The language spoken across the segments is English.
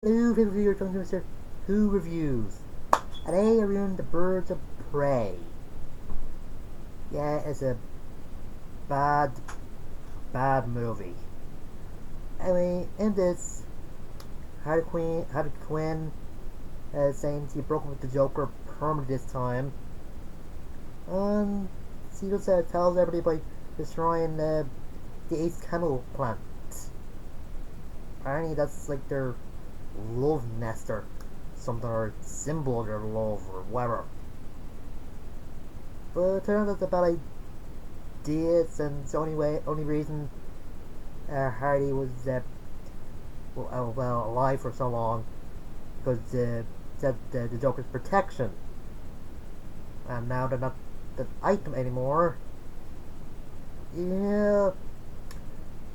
Hello, people, you're talking to Mr.Who reviews. Today, I reviewing The Birds of Prey. Yeah, it's a bad, bad movie. Anyway, in this, Harley Quinn, saying she broke up with the Joker permanently this time, and she just tells everybody by destroying the Ace Chemical plant. Apparently, that's like their love nest or something, or symbol of their love or whatever. But it turns out it's a bad idea, and it's the only reason Hardy was alive for so long, because the Joker's protection, and now they're not the item anymore. Yeah,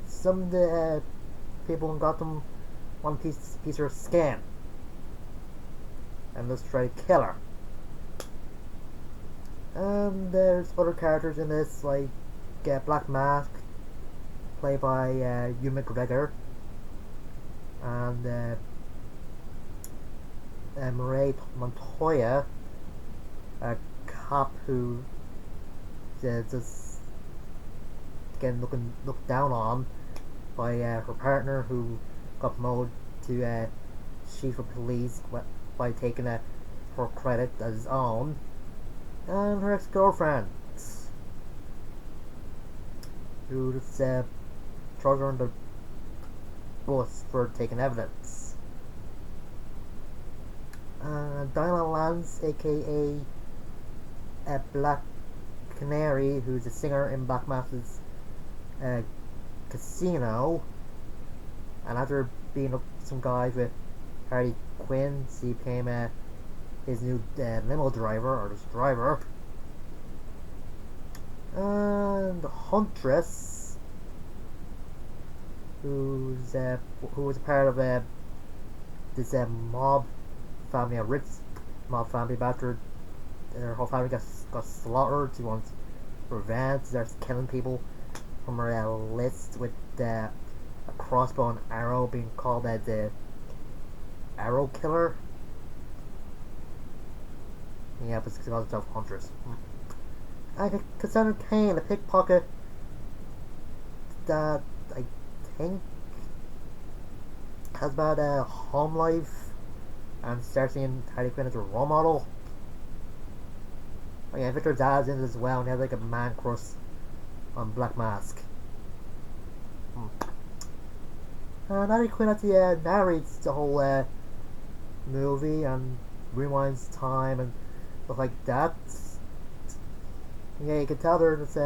some of the people in Gotham want piece of her skin, and let's try to kill her. And there's other characters in this, like Black Mask, played by Hugh McGregor, and Murray Montoya, a cop who just getting looked down on by her partner, who got promoted to chief of police by taking her credit as his own, and her ex-girlfriend, who just throws her on the bus for taking evidence. Diana Lance, aka Black Canary, who's a singer in Black Mass's Casino, and after being up some guys with Harley Quinn, she became his new limo driver, or just driver. And the Huntress, who was a part of this mob family, a rich mob family. But after their whole family got slaughtered, she wants revenge. She starts killing people from her list, with a crossbow and arrow being called the Arrow Killer. Yeah, but she calls herself Huntress. And Cassandra Cain, a pickpocket that I think has bad home life, and starts seeing Harley Quinn as a role model. Oh yeah, Victor Zsa's in it as well, and he has like a man crush on Black Mask. And Harley Quinn actually narrates the whole movie and rewinds time and stuff like that. Yeah, you can tell they're just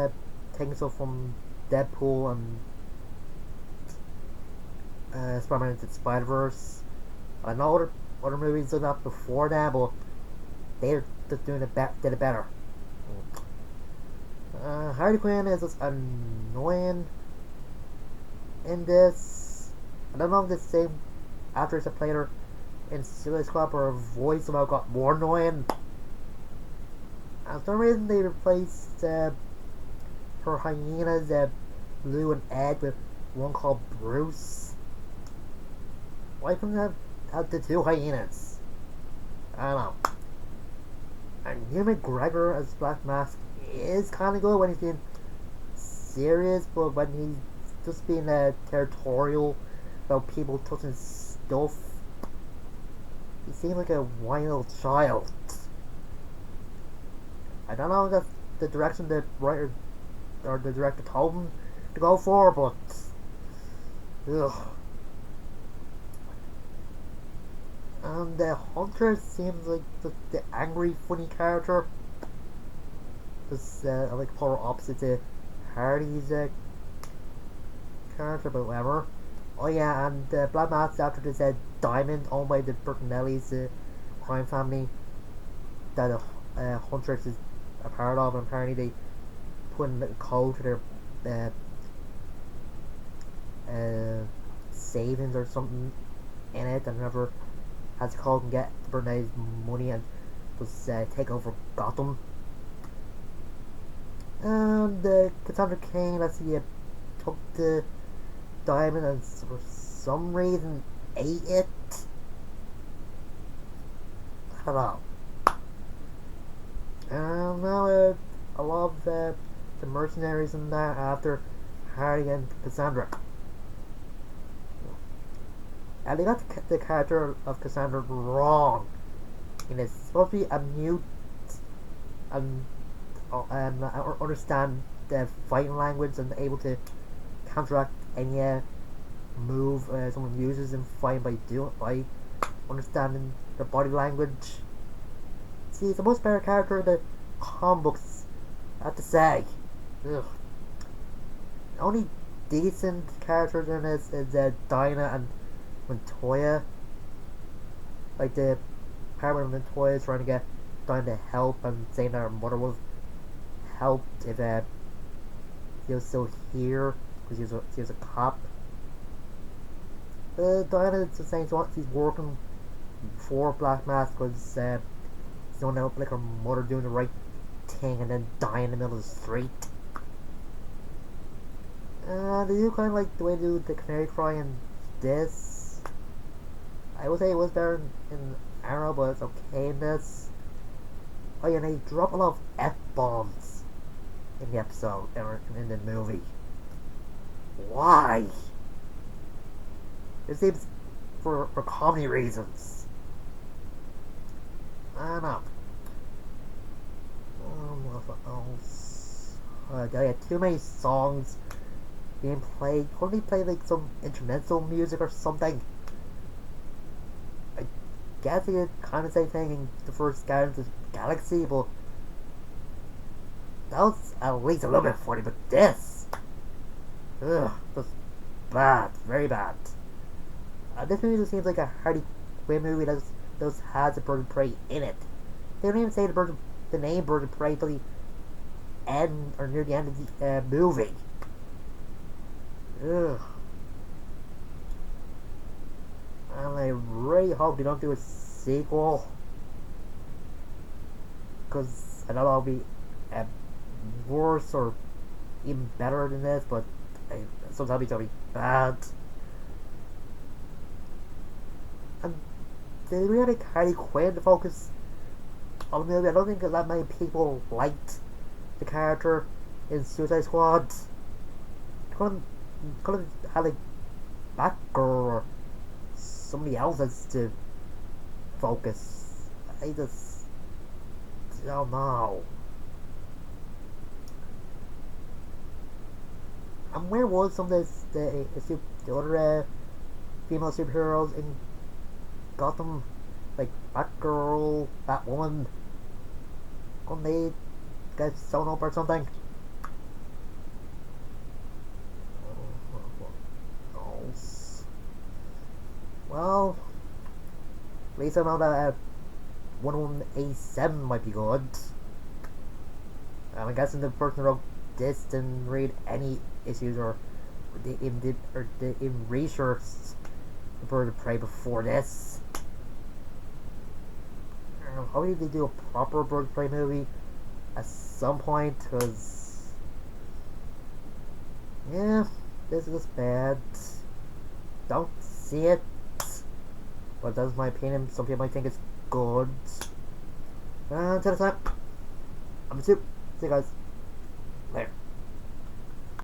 taking stuff from Deadpool and Spider-Man into the Spider-Verse. I know other movies did that before that, but they're just did it better. Harley Quinn is just annoying in this. I don't know if the same actress that played her in Suicide Squad, or her voice somehow got more annoying. And for some reason they replaced her hyenas, Blue and Ed, with one called Bruce. Why couldn't they have the two hyenas? I don't know. And Hugh McGregor as Black Mask is kind of good when he's being serious, but when he's just being territorial about people touching stuff, he seems like a wild child. I don't know if that's the direction the writer or the director told him to go for, but ugh. And the Hunter seems like the angry, funny character. Just like polar opposite to Hardy's character, but whatever. Oh yeah, and Black Mask, after this diamond owned by the Bertinelli's crime family that Huntress is a part of, and apparently they put in a code to their savings or something in it, and whoever has a code can get the Bertinelli's money and just take over Gotham. And Cassandra Cain, let's see, took the diamond and for some reason ate it. I don't know. And now I love the mercenaries and that after Harry and Cassandra. And they got the character of Cassandra wrong. And it's supposed to be a mute and understand the fighting language and able to counteract any move someone uses in fighting by understanding their body language. See, it's the most better character in the comic books, I have to say. Ugh. The only decent characters in this is Dinah and Montoya. Like the part where Montoya is trying to get Dinah to help and saying that her mother would have helped if he was still here because he was a cop. Diana is saying she's working for Black Mask because she's don't know like her mother doing the right thing and then dying in the middle of the street. They do kind of like the way they do the Canary Cry in this. I would say it was better in Arrow, but it's okay in this. Oh yeah, and they drop a lot of F-bombs in the episode, or in the movie. Why? It seems for comedy reasons. I don't know. What else? I had too many songs being played. Couldn't they play like some instrumental music or something? I guess they did kind of the same thing in the first Guardians of the Galaxy, but that was at least a little bit funny. But this, ugh, was bad, very bad. This movie just seems like a Harley Quinn movie that has a bird of prey in it. They don't even say the name bird of prey until the end or near the end of the movie. Ugh. And I really hope they don't do a sequel, because I know it'll be worse or even better than this, but sometimes it's gonna be bad. And they really make Harley Quinn to focus on the movie. I don't think that many people liked the character in Suicide Squad. Could have had like Batgirl or somebody else as to focus. I just don't know. And where was some of the other female superheroes in Gotham, like Batgirl, Batwoman? Couldn't they get sewn up or something? Well, at least I know that 101A7 might be good. I'm guessing the person who wrote this didn't read any issues or did in research the Bird of Prey before this. Hopefully they do a proper Bird of Prey movie at some point, because yeah, this is bad. Don't see it, but that's my opinion. Some people might think it's good. Until next time, I'm Mr.Who. See you guys.